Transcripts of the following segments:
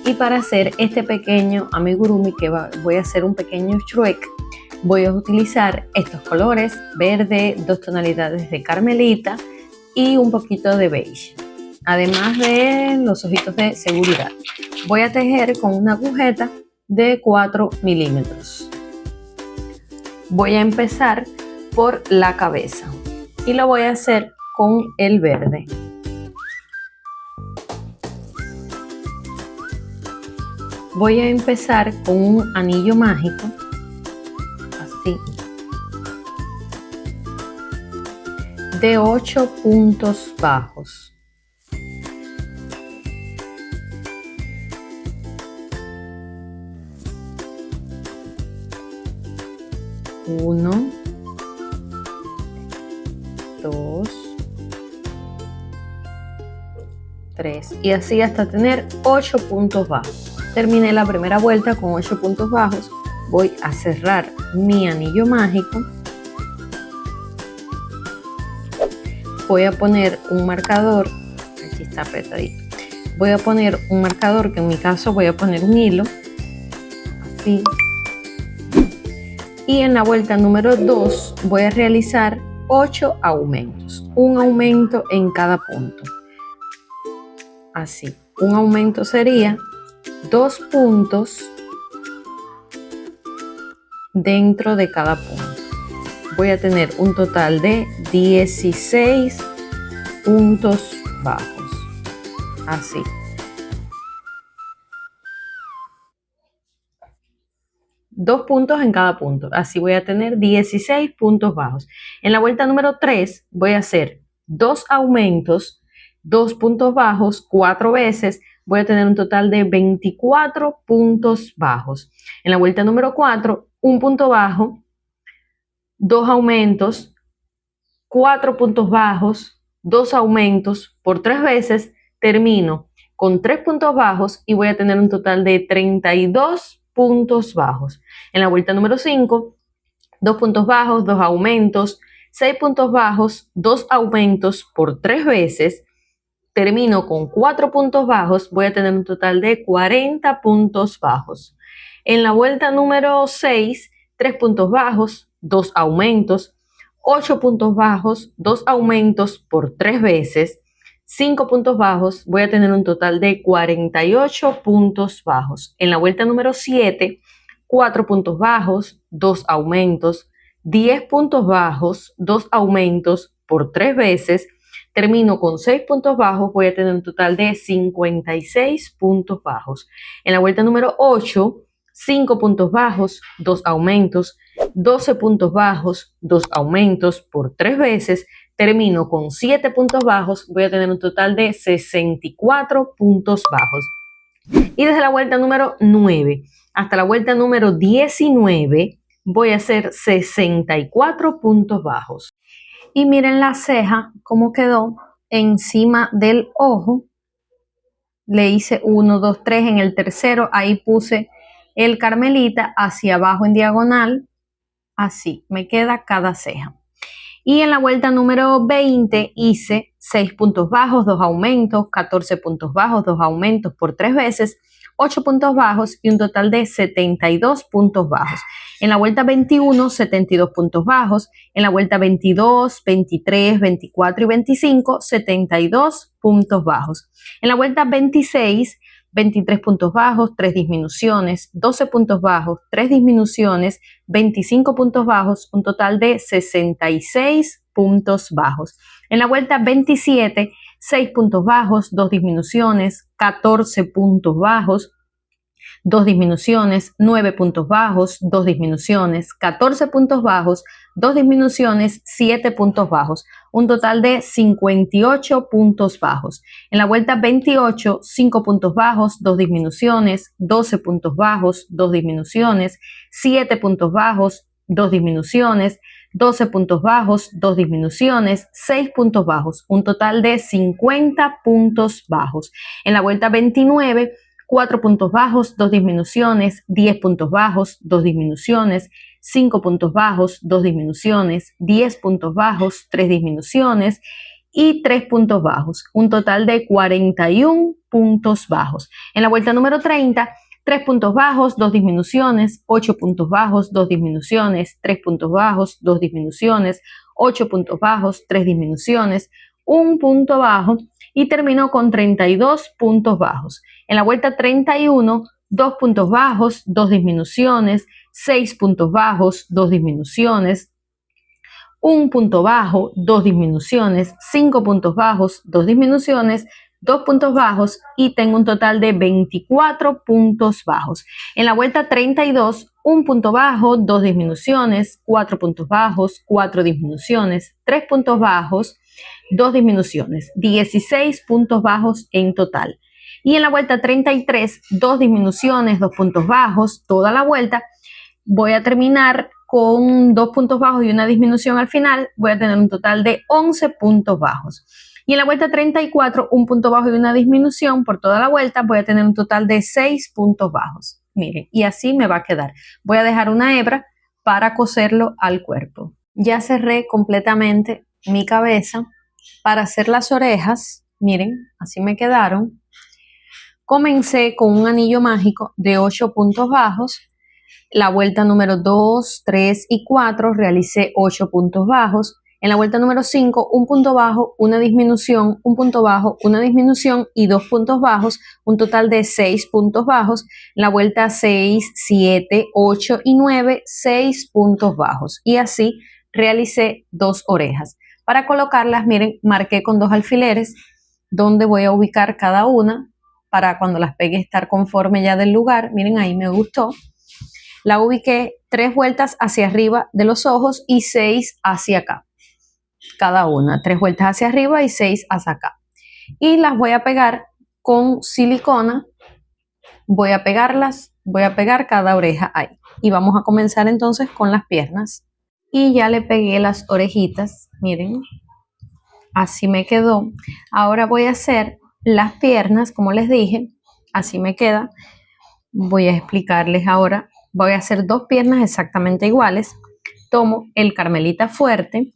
Y para hacer este pequeño amigurumi, que voy a hacer un pequeño Shrek, voy a utilizar estos colores: verde, 2 tonalidades de carmelita y un poquito de beige, además de los ojitos de seguridad. Voy a tejer con una agujeta de 4 milímetros. Voy a empezar por la cabeza y lo voy a hacer con el verde. Voy a empezar con un anillo mágico, así, de 8 puntos bajos. Uno, 2, 3 y así hasta tener 8 puntos bajos. Terminé la primera vuelta con 8 puntos bajos. Voy a cerrar mi anillo mágico. Voy a poner un marcador, aquí está apretadito. Voy a poner un marcador, que en mi caso voy a poner un hilo, así. Y en la vuelta número 2 voy a realizar 8 aumentos, un aumento en cada punto. Así, un aumento sería 2 puntos dentro de cada punto. Voy a tener un total de 16 puntos bajos, así. Dos puntos en cada punto, así voy a tener 16 puntos bajos. En la vuelta número 3 voy a hacer 2 aumentos, 2 puntos bajos 4 veces. Voy a tener un total de 24 puntos bajos. En la vuelta número 4, un punto bajo, 2 aumentos, 4 puntos bajos, 2 aumentos por 3 veces. Termino con 3 puntos bajos y voy a tener un total de 32 puntos bajos. En la vuelta número 5, 2 puntos bajos, 2 aumentos, 6 puntos bajos, 2 aumentos por 3 veces. Termino con 4 puntos bajos, voy a tener un total de 40 puntos bajos. En la vuelta número 6, 3 puntos bajos, 2 aumentos, 8 puntos bajos, 2 aumentos por 3 veces, 5 puntos bajos, voy a tener un total de 48 puntos bajos. En la vuelta número 7, 4 puntos bajos, 2 aumentos, 10 puntos bajos, 2 aumentos por 3 veces. Termino con 6 puntos bajos, voy a tener un total de 56 puntos bajos. En la vuelta número 8, 5 puntos bajos, 2 aumentos, 12 puntos bajos, 2 aumentos por 3 veces. Termino con 7 puntos bajos, voy a tener un total de 64 puntos bajos. Y desde la vuelta número 9 hasta la vuelta número 19 voy a hacer 64 puntos bajos. Y miren la ceja cómo quedó encima del ojo. Le hice 1, 2, 3 en el tercero. Ahí puse el carmelita hacia abajo en diagonal. Así me queda cada ceja. Y en la vuelta número 20 hice 6 puntos bajos, 2 aumentos, 14 puntos bajos, 2 aumentos por 3 veces, 8 puntos bajos y un total de 72 puntos bajos. En la vuelta 21, 72 puntos bajos. En la vuelta 22, 23, 24 y 25, 72 puntos bajos. En la vuelta 26, 23 puntos bajos, 3 disminuciones, 12 puntos bajos, 3 disminuciones, 25 puntos bajos, un total de 66 puntos bajos. En la vuelta 27, 6 puntos bajos, 2 disminuciones, 14 puntos bajos, 2 disminuciones, 9 puntos bajos, 2 disminuciones, 14 puntos bajos, 2 disminuciones, 7 puntos bajos, un total de 58 puntos bajos. En la vuelta 28, 5 puntos bajos, 2 disminuciones, 12 puntos bajos, 2 disminuciones, 7 puntos bajos, 2 disminuciones, 12 puntos bajos, 2 disminuciones, 6 puntos bajos, un total de 50 puntos bajos. En la vuelta 29, 4 puntos bajos, 2 disminuciones, 10 puntos bajos, 2 disminuciones, 5 puntos bajos, 2 disminuciones, 10 puntos bajos, 3 disminuciones y 3 puntos bajos, un total de 41 puntos bajos. En la vuelta número 30, 3 puntos bajos, 2 disminuciones, 8 puntos bajos, 2 disminuciones, 3 puntos bajos, 2 disminuciones, 8 puntos bajos, 3 disminuciones, 1 punto bajo y terminó con 32 puntos bajos. En la vuelta 31, 2 puntos bajos, 2 disminuciones, 6 puntos bajos, 2 disminuciones, 1 punto bajo, 2 disminuciones, 5 puntos bajos, 2 disminuciones, 2 puntos bajos y tengo un total de 24 puntos bajos. En la vuelta 32, 1 punto bajo, 2 disminuciones, 4 puntos bajos, 4 disminuciones, 3 puntos bajos, 2 disminuciones, 16 puntos bajos en total. Y en la vuelta 33, 2 disminuciones, 2 puntos bajos, toda la vuelta. Voy a terminar con 2 puntos bajos y una disminución al final. Voy a tener un total de 11 puntos bajos. Y en la vuelta 34, 1 punto bajo y una disminución por toda la vuelta. Voy a tener un total de 6 puntos bajos. Miren, y así me va a quedar. Voy a dejar una hebra para coserlo al cuerpo. Ya cerré completamente mi cabeza. Para hacer las orejas, miren, así me quedaron. Comencé con un anillo mágico de 8 puntos bajos. La vuelta número 2, 3 y 4 realicé 8 puntos bajos. En la vuelta número 5, 1 punto bajo, una disminución, 1 punto bajo, una disminución y 2 puntos bajos, un total de 6 puntos bajos. En la vuelta 6, 7, 8 y 9, 6 puntos bajos. Y así realicé 2 orejas. Para colocarlas, miren, marqué con 2 alfileres donde voy a ubicar cada una para cuando las pegue estar conforme ya del lugar. Miren, ahí me gustó. La ubiqué 3 vueltas hacia arriba de los ojos y 6 hacia acá. Cada una, 3 vueltas hacia arriba y 6 hacia acá. Y las voy a pegar con silicona. Voy a pegar cada oreja ahí. Y vamos a comenzar entonces con las piernas. Y ya le pegué las orejitas, miren. Así me quedó. Ahora voy a hacer las piernas, como les dije. Así me queda. Voy a explicarles ahora. Voy a hacer 2 piernas exactamente iguales. Tomo el Carmelita Fuerte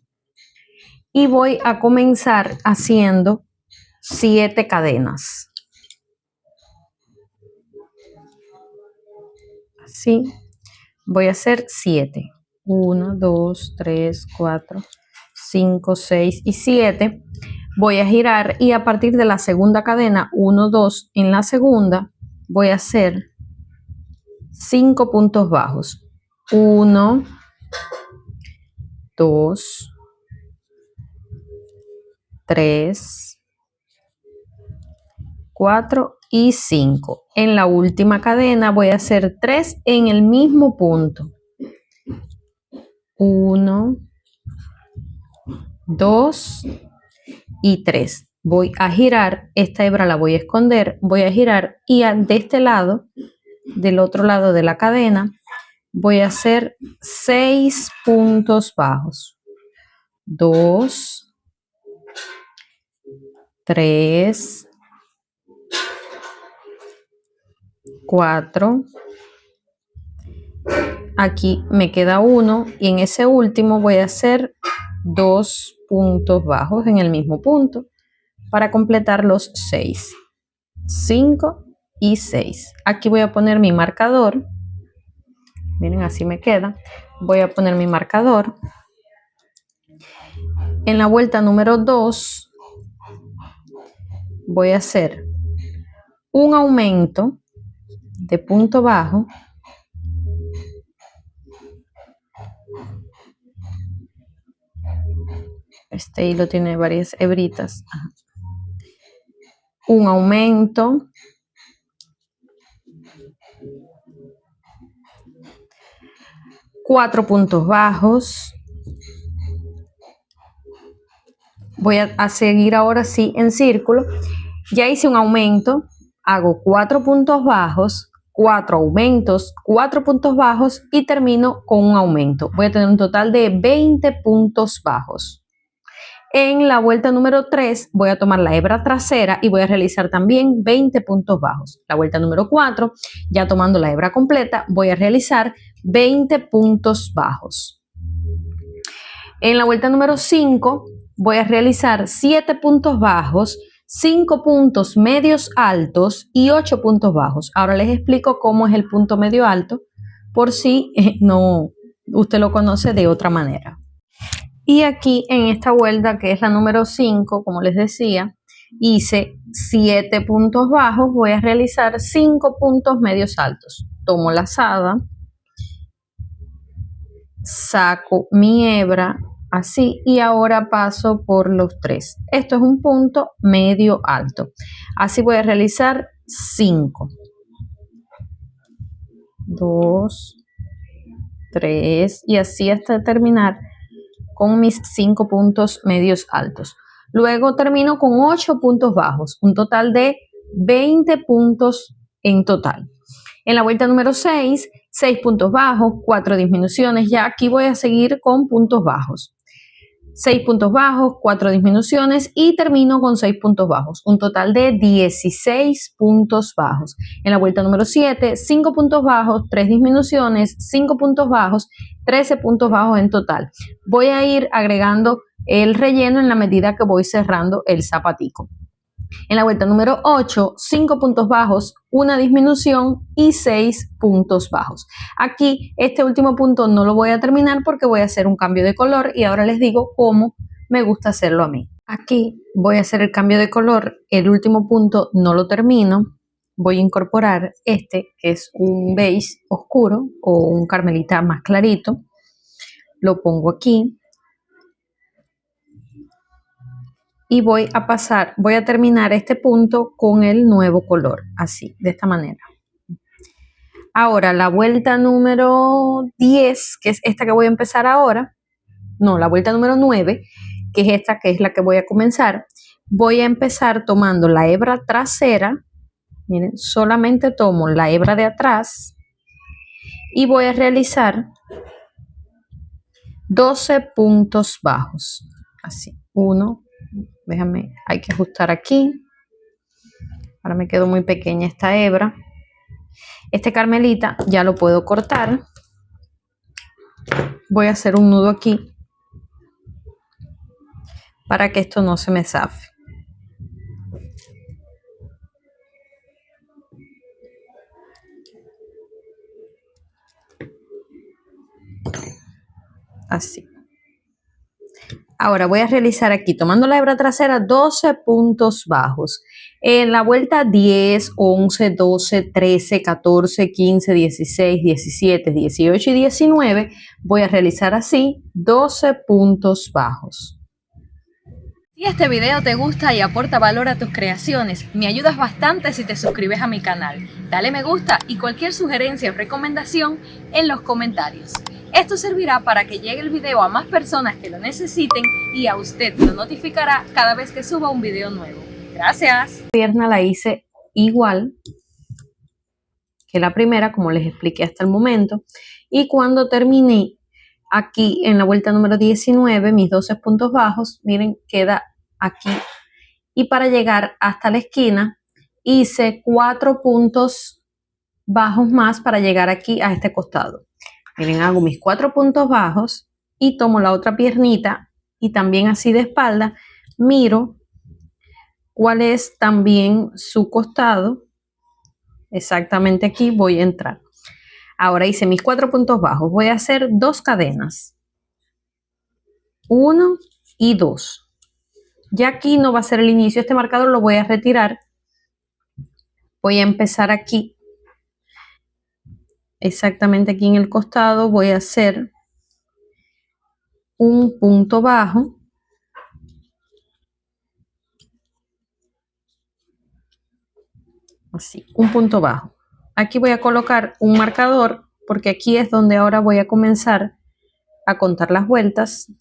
y voy a comenzar haciendo 7 cadenas. Así. Voy a hacer 7. 1, 2, 3, 4, 5, 6 y 7. Voy a girar y a partir de la segunda cadena, 1, 2, en la segunda, voy a hacer 5 puntos bajos. 1, 2, 3, 4 y 5. En la última cadena voy a hacer 3 en el mismo punto. 1, 2 y 3. Voy a girar, esta hebra la voy a esconder, voy a girar y de este lado, del otro lado de la cadena, voy a hacer 6 puntos bajos. 2, 3, 4. Aquí me queda 1 y en ese último voy a hacer 2 puntos bajos en el mismo punto para completar los 6. 5 y 6. Aquí voy a poner mi marcador. Miren, así me queda. Voy a poner mi marcador. En la vuelta número 2 voy a hacer un aumento de punto bajo. Este hilo tiene varias hebritas. Un aumento. Cuatro puntos bajos. Voy a seguir ahora sí en círculo. Ya hice un aumento. Hago 4 puntos bajos, 4 aumentos, 4 puntos bajos y termino con un aumento. Voy a tener un total de 20 puntos bajos. En la vuelta número 3 voy a tomar la hebra trasera y voy a realizar también 20 puntos bajos. La vuelta número 4, ya tomando la hebra completa, voy a realizar 20 puntos bajos. En la vuelta número 5 voy a realizar 7 puntos bajos, 5 puntos medios altos y 8 puntos bajos. Ahora les explico cómo es el punto medio alto por si no usted lo conoce de otra manera. Y aquí en esta vuelta, que es la número 5, como les decía, hice 7 puntos bajos, voy a realizar 5 puntos medios altos. Tomo la lazada, saco mi hebra, así, y ahora paso por los 3. Esto es un punto medio alto. Así voy a realizar 5. 2, 3 y así hasta terminar con mis 5 puntos medios altos. Luego termino con 8 puntos bajos, un total de 20 puntos en total. En la vuelta número 6, 6 puntos bajos, 4 disminuciones. Ya aquí voy a seguir con puntos bajos. 6 puntos bajos, 4 disminuciones y termino con 6 puntos bajos, un total de 16 puntos bajos. En la vuelta número 7, 5 puntos bajos, 3 disminuciones, 5 puntos bajos, 13 puntos bajos en total. Voy a ir agregando el relleno en la medida que voy cerrando el zapatico. En la vuelta número 8, 5 puntos bajos, una disminución y 6 puntos bajos. Aquí este último punto no lo voy a terminar porque voy a hacer un cambio de color y ahora les digo cómo me gusta hacerlo a mí. Aquí voy a hacer el cambio de color, el último punto no lo termino, voy a incorporar este que es un beige oscuro o un carmelita más clarito, lo pongo aquí. Y voy a terminar este punto con el nuevo color, así, de esta manera. Ahora, la vuelta número 10, que es esta que voy a empezar ahora, no, la vuelta número 9, que es esta, que es la que voy a comenzar, voy a empezar tomando la hebra trasera, miren, solamente tomo la hebra de atrás y voy a realizar 12 puntos bajos, así, 1, déjame, hay que ajustar aquí. Ahora me quedó muy pequeña esta hebra. Este carmelita ya lo puedo cortar. Voy a hacer un nudo aquí para que esto no se me zafe. Así. Ahora voy a realizar aquí, tomando la hebra trasera, 12 puntos bajos. En la vuelta 10, 11, 12, 13, 14, 15, 16, 17, 18 y 19 voy a realizar así 12 puntos bajos. Si este video te gusta y aporta valor a tus creaciones, me ayudas bastante si te suscribes a mi canal. Dale me gusta y cualquier sugerencia o recomendación en los comentarios. Esto servirá para que llegue el video a más personas que lo necesiten y a usted lo notificará cada vez que suba un video nuevo. Gracias. La pierna la hice igual que la primera, como les expliqué hasta el momento. Y cuando terminé aquí en la vuelta número 19, mis 12 puntos bajos, miren, queda aquí. Y para llegar hasta la esquina, hice 4 puntos bajos más para llegar aquí a este costado. Miren, hago mis 4 puntos bajos y tomo la otra piernita y también así de espalda, miro cuál es también su costado. Exactamente aquí voy a entrar. Ahora hice mis 4 puntos bajos. Voy a hacer 2 cadenas. 1 y 2. Ya aquí no va a ser el inicio. Este marcador lo voy a retirar. Voy a empezar aquí. Exactamente aquí en el costado voy a hacer un punto bajo. Así, un punto bajo. Aquí voy a colocar un marcador porque aquí es donde ahora voy a comenzar a contar las vueltas.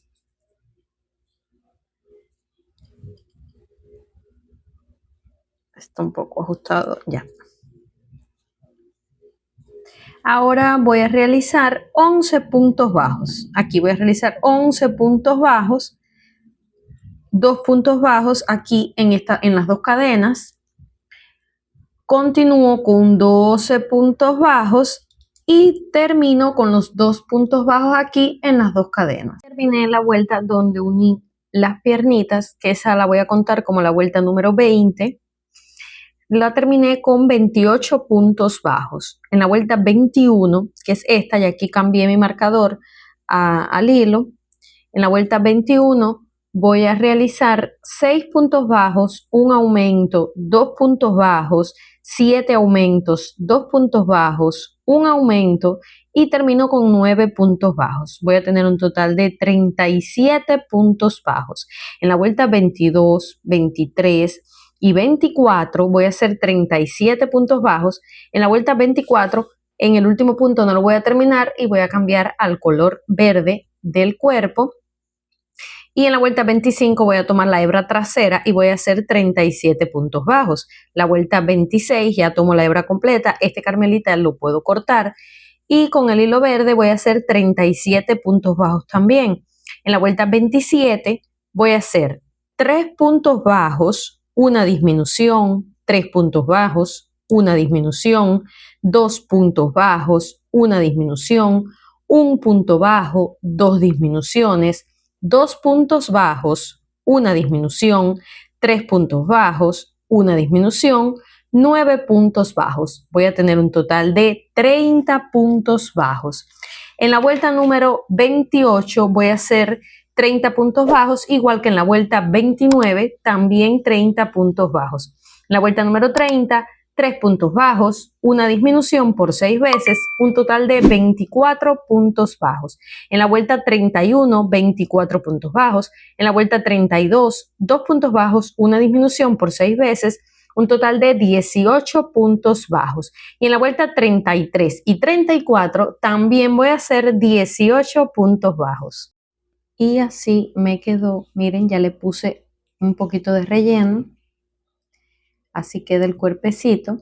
Está un poco ajustado ya. Ahora voy a realizar 11 puntos bajos. Aquí voy a realizar 11 puntos bajos, 2 puntos bajos aquí en las 2 cadenas. Continúo con 12 puntos bajos y termino con los 2 puntos bajos aquí en las 2 cadenas. Terminé la vuelta donde uní las piernitas, que esa la voy a contar como la vuelta número 20. La terminé con 28 puntos bajos. En la vuelta 21, que es esta, y aquí cambié mi marcador al hilo, en la vuelta 21 voy a realizar 6 puntos bajos, un aumento, 2 puntos bajos, 7 aumentos, 2 puntos bajos, un aumento y termino con 9 puntos bajos. Voy a tener un total de 37 puntos bajos. En la vuelta 22, 23 y 24 voy a hacer 37 puntos bajos. En la vuelta 24, en el último punto no lo voy a terminar y voy a cambiar al color verde del cuerpo. Y en la vuelta 25 voy a tomar la hebra trasera y voy a hacer 37 puntos bajos. La vuelta 26 ya tomo la hebra completa. Este carmelita lo puedo cortar. Y con el hilo verde voy a hacer 37 puntos bajos también. En la vuelta 27 voy a hacer 3 puntos bajos, una disminución, 3 puntos bajos, una disminución, 2 puntos bajos, una disminución, un punto bajo, 2 disminuciones, 2 puntos bajos, una disminución, 3 puntos bajos, una disminución, 9 puntos bajos. Voy a tener un total de 30 puntos bajos. En la vuelta número 28 voy a hacer 30 puntos bajos, igual que en la vuelta 29, también 30 puntos bajos. En la vuelta número 30, 3 puntos bajos, una disminución por 6 veces, un total de 24 puntos bajos. En la vuelta 31, 24 puntos bajos. En la vuelta 32, 2 puntos bajos, una disminución por 6 veces, un total de 18 puntos bajos. Y en la vuelta 33 y 34 también voy a hacer 18 puntos bajos. Y así me quedó, miren, ya le puse un poquito de relleno. Así queda el cuerpecito.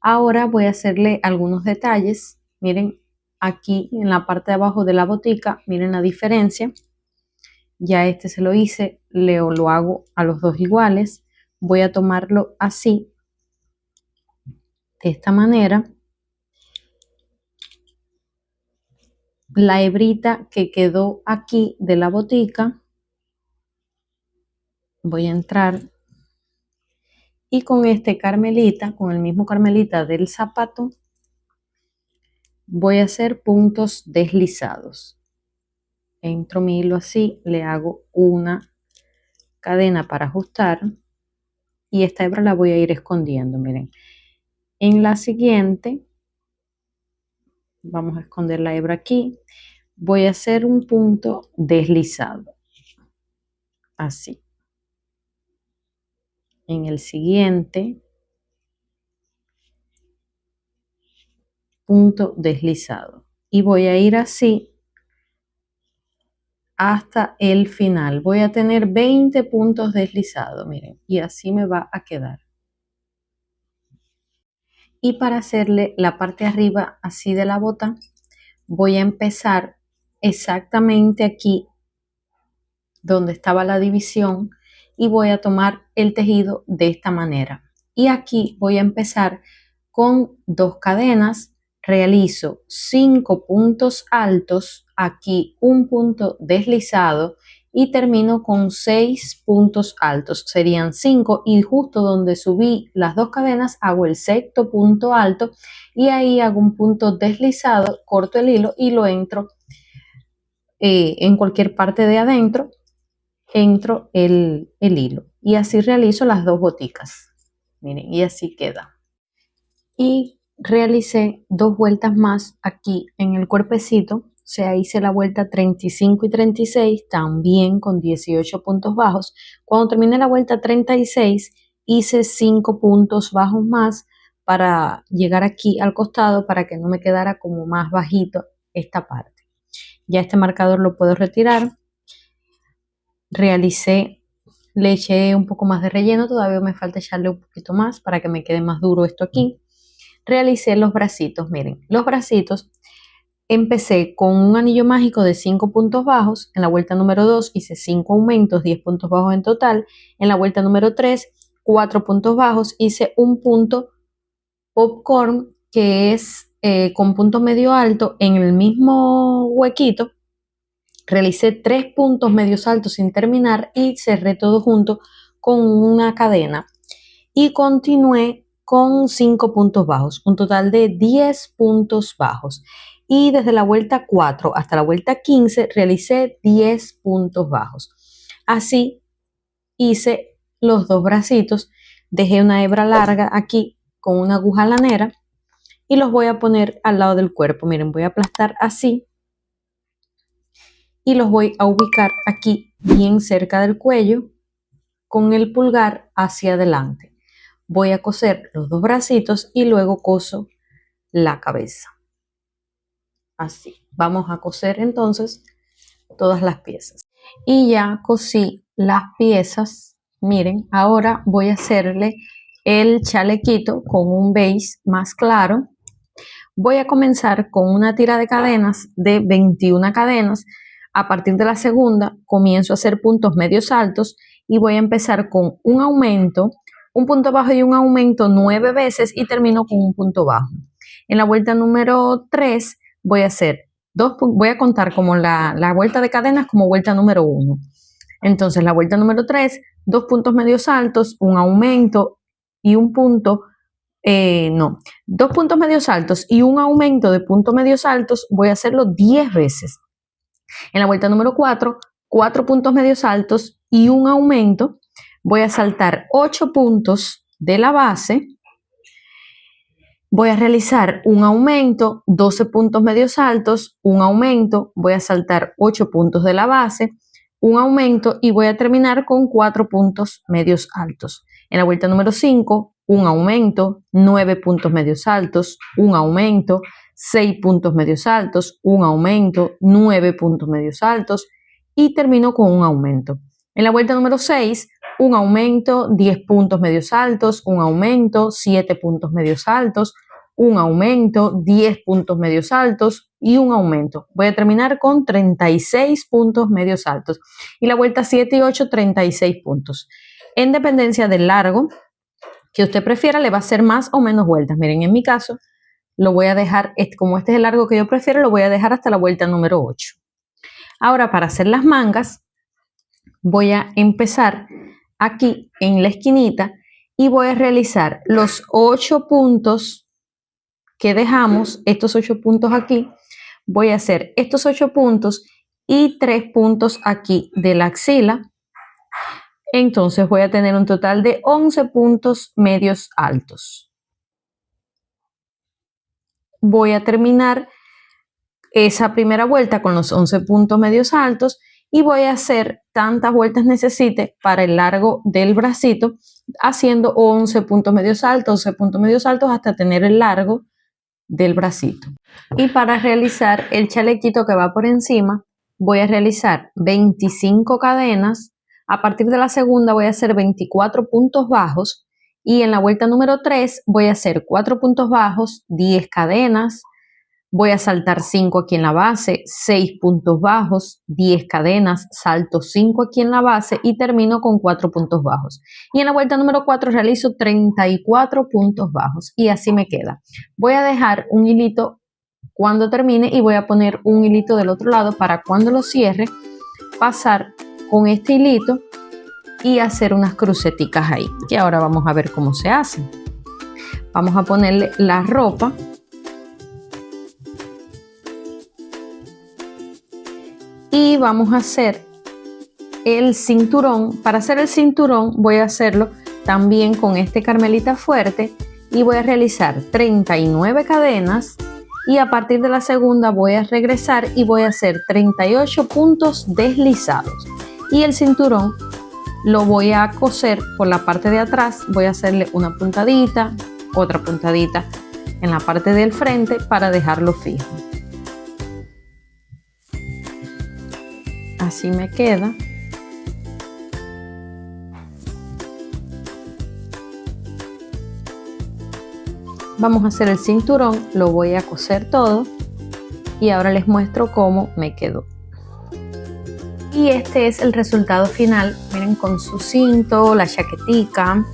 Ahora voy a hacerle algunos detalles. Miren, aquí en la parte de abajo de la botica, miren la diferencia. Ya este se lo hice, lo hago a los dos iguales. Voy a tomarlo así, de esta manera. La hebrita que quedó aquí de la botica, voy a entrar y con este carmelita, con el mismo carmelita del zapato, voy a hacer puntos deslizados. Entro mi hilo así, le hago una cadena para ajustar y esta hebra la voy a ir escondiendo, miren. En la siguiente, vamos a esconder la hebra aquí, voy a hacer un punto deslizado, así. En el siguiente, punto deslizado. Y voy a ir así hasta el final. Voy a tener 20 puntos deslizados, miren, y así me va a quedar. Y para hacerle la parte de arriba así de la bota, voy a empezar exactamente aquí donde estaba la división y voy a tomar el tejido de esta manera. Y aquí voy a empezar con 2 cadenas, realizo 5 puntos altos, aquí un punto deslizado y termino con 6 puntos altos, serían 5 y justo donde subí las 2 cadenas hago el sexto punto alto y ahí hago un punto deslizado, corto el hilo y lo entro en cualquier parte de adentro, entro el hilo y así realizo las 2 boticas, miren, y así queda. Y realicé 2 vueltas más aquí en el cuerpecito, o sea, hice la vuelta 35 y 36 también con 18 puntos bajos. Cuando terminé la vuelta 36 hice 5 puntos bajos más para llegar aquí al costado para que no me quedara como más bajito esta parte. Ya este marcador lo puedo retirar. Realicé, le eché un poco más de relleno, todavía me falta echarle un poquito más para que me quede más duro esto aquí. Realicé los bracitos, miren, los bracitos empecé con un anillo mágico de 5 puntos bajos, en la vuelta número 2 hice 5 aumentos, 10 puntos bajos en total, en la vuelta número 3, 4 puntos bajos, hice un punto popcorn que es con punto medio alto en el mismo huequito, realicé 3 puntos medios altos sin terminar y cerré todo junto con una cadena y continué con 5 puntos bajos, un total de 10 puntos bajos. Y desde la vuelta 4 hasta la vuelta 15 realicé 10 puntos bajos. Así hice los dos bracitos, dejé una hebra larga aquí con una aguja lanera y los voy a poner al lado del cuerpo. Miren, voy a aplastar así y los voy a ubicar aquí bien cerca del cuello con el pulgar hacia adelante. Voy a coser los dos bracitos y luego coso la cabeza. Así. Vamos a coser entonces todas las piezas. Y ya cosí las piezas. Miren, ahora voy a hacerle el chalequito con un beige más claro. Voy a comenzar con una tira de cadenas de 21 cadenas. A partir de la segunda comienzo a hacer puntos medios altos y voy a empezar con un aumento, un punto bajo y un aumento 9 veces y termino con un punto bajo. En la vuelta número 3 voy a hacer voy a contar como la vuelta de cadenas como vuelta número 1. Entonces la vuelta número 3, 2 puntos medios altos, un aumento y un punto, 2 puntos medios altos y un aumento de puntos medios altos, voy a hacerlo 10 veces. En la vuelta número 4, 4 puntos medios altos y un aumento, voy a saltar 8 puntos de la base. Voy a realizar un aumento, 12 puntos medios altos, un aumento, voy a saltar 8 puntos de la base, un aumento y voy a terminar con 4 puntos medios altos. En la vuelta número 5, un aumento, 9 puntos medios altos, un aumento, 6 puntos medios altos, un aumento, 9 puntos medios altos y termino con un aumento. En la vuelta número 6, un aumento, 10 puntos medios altos, un aumento, 7 puntos medios altos, un aumento, 10 puntos medios altos y un aumento. Voy a terminar con 36 puntos medios altos. Y la vuelta 7 y 8, 36 puntos. En dependencia del largo que usted prefiera, le va a hacer más o menos vueltas. Miren, en mi caso, lo voy a dejar, como este es el largo que yo prefiero, lo voy a dejar hasta la vuelta número 8. Ahora, para hacer las mangas, voy a empezar aquí en la esquinita y voy a realizar los 8 puntos que dejamos, estos 8 puntos aquí. Voy a hacer estos 8 puntos y 3 puntos aquí de la axila. Entonces voy a tener un total de 11 puntos medios altos. Voy a terminar esa primera vuelta con los 11 puntos medios altos y voy a hacer tantas vueltas necesite para el largo del bracito, haciendo 11 puntos medios altos, 11 puntos medios altos hasta tener el largo del bracito. Y para realizar el chalequito que va por encima, voy a realizar 25 cadenas. A partir de la segunda voy a hacer 24 puntos bajos y en la vuelta número 3 voy a hacer 4 puntos bajos, 10 cadenas, voy a saltar 5 aquí en la base, 6 puntos bajos, 10 cadenas, salto 5 aquí en la base y termino con 4 puntos bajos. Y en la vuelta número 4 realizo 34 puntos bajos y así me queda. Voy a dejar un hilito cuando termine y voy a poner un hilito del otro lado para cuando lo cierre, pasar con este hilito y hacer unas cruceticas ahí, que ahora vamos a ver cómo se hacen. Vamos a ponerle la ropa. Y vamos a hacer el cinturón. Para hacer el cinturón voy a hacerlo también con este Carmelita Fuerte y voy a realizar 39 cadenas y a partir de la segunda voy a regresar y voy a hacer 38 puntos deslizados. Y el cinturón lo voy a coser por la parte de atrás, voy a hacerle una puntadita, otra puntadita en la parte del frente para dejarlo fijo. Así me queda. Vamos a hacer el cinturón, lo voy a coser todo y ahora les muestro cómo me quedó. Y este es el resultado final. Miren, con su cinto, la chaquetica.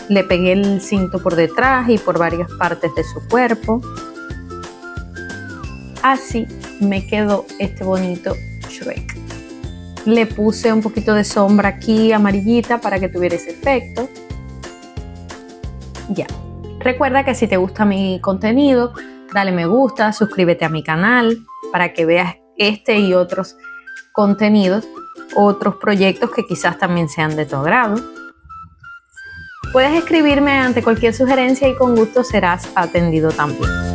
Le pegué el cinto por detrás y por varias partes de su cuerpo. Así me quedó este bonito Shrek. Le puse un poquito de sombra aquí amarillita para que tuviera ese efecto. Ya. Recuerda que si te gusta mi contenido, dale me gusta, suscríbete a mi canal para que veas este y otros contenidos, otros proyectos que quizás también sean de tu agrado. Puedes escribirme ante cualquier sugerencia y con gusto serás atendido también.